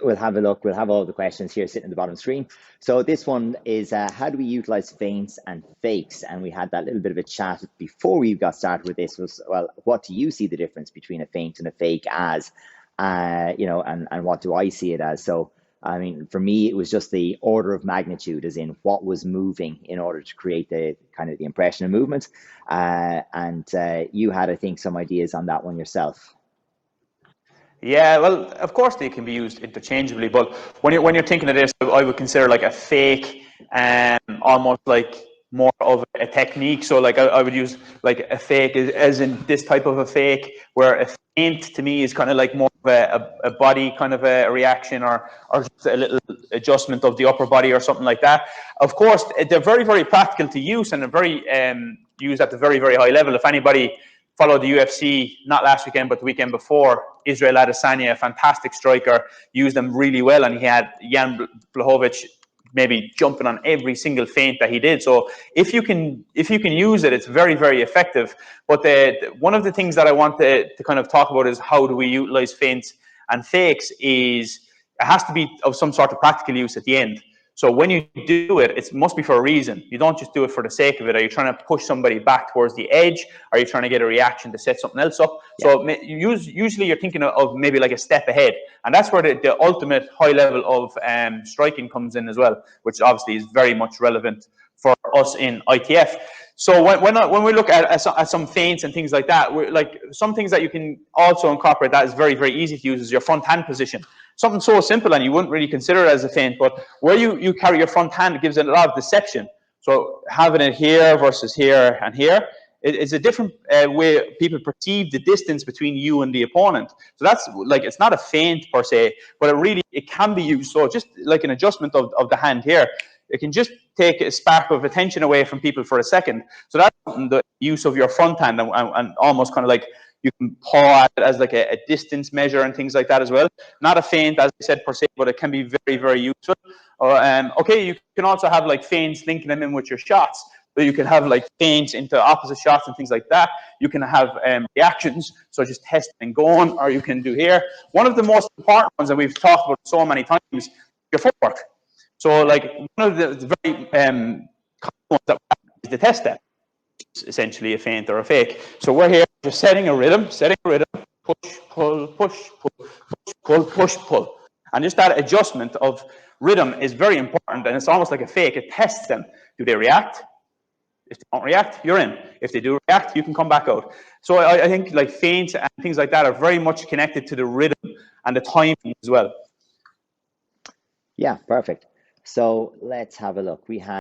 we'll have a look. We'll have all the questions here sitting at the bottom of the screen. So this one is, how do we utilize feints and fakes? And we had that little bit of a chat before we got started with this was, well, what do you see the difference between a feint and a fake as, and what do I see it as? So, I mean, for me, it was just the order of magnitude, as in what was moving in order to create the kind of the impression of movement. And you had, I think, some ideas on that one yourself. Yeah, well, of course they can be used interchangeably, but when you're thinking of this, I would consider like a fake, almost like more of a technique. So like I would use like a fake as in this type of a fake, where a feint to me is kind of like more of a body kind of a reaction, or just a little adjustment of the upper body or something like that. Of course, they're very, very practical to use, and they're very used at the very, very high level. If anybody followed the UFC, not last weekend, but the weekend before, Israel Adesanya, a fantastic striker, used them really well, and he had Jan Blachowicz maybe jumping on every single feint that he did. So if you can use it, it's very, very effective. But one of the things that I want to kind of talk about is how do we utilize feints and fakes is it has to be of some sort of practical use at the end. So when you do it, it must be for a reason. You don't just do it for the sake of it. Are you trying to push somebody back towards the edge? Are you trying to get a reaction to set something else up? Yeah. So usually you're thinking of maybe like a step ahead. And that's where the ultimate high level of striking comes in as well, which obviously is very much relevant for us in ITF. So when we look at some feints and things like that, like some things that you can also incorporate that is very, very easy to use is your front hand position. Something so simple, and you wouldn't really consider it as a feint, but where you carry your front hand, it gives it a lot of deception. So having it here versus here and here, it's a different way people perceive the distance between you and the opponent. So that's like, it's not a feint per se, but it can be used. So just like an adjustment of the hand here, it can just take a spark of attention away from people for a second. So that's the use of your front hand, and almost kind of like you can paw at it as like a distance measure and things like that as well. Not a feint, as I said, per se, but it can be very, very useful. Okay, you can also have like feints linking them in with your shots. So you can have like feints into opposite shots and things like that. You can have reactions, so just testing and going, or you can do here. One of the most important ones that we've talked about so many times, your footwork. So like one of the very common ones that we have is the test step. Essentially a feint or a fake. So we're here just setting a rhythm, push, pull, push, pull, push, pull, push, pull. And just that adjustment of rhythm is very important, and it's almost like a fake. It tests them. Do they react? If they don't react, you're in. If they do react, you can come back out. So I think like feints and things like that are very much connected to the rhythm and the timing as well. Yeah, perfect. So let's have a look. We have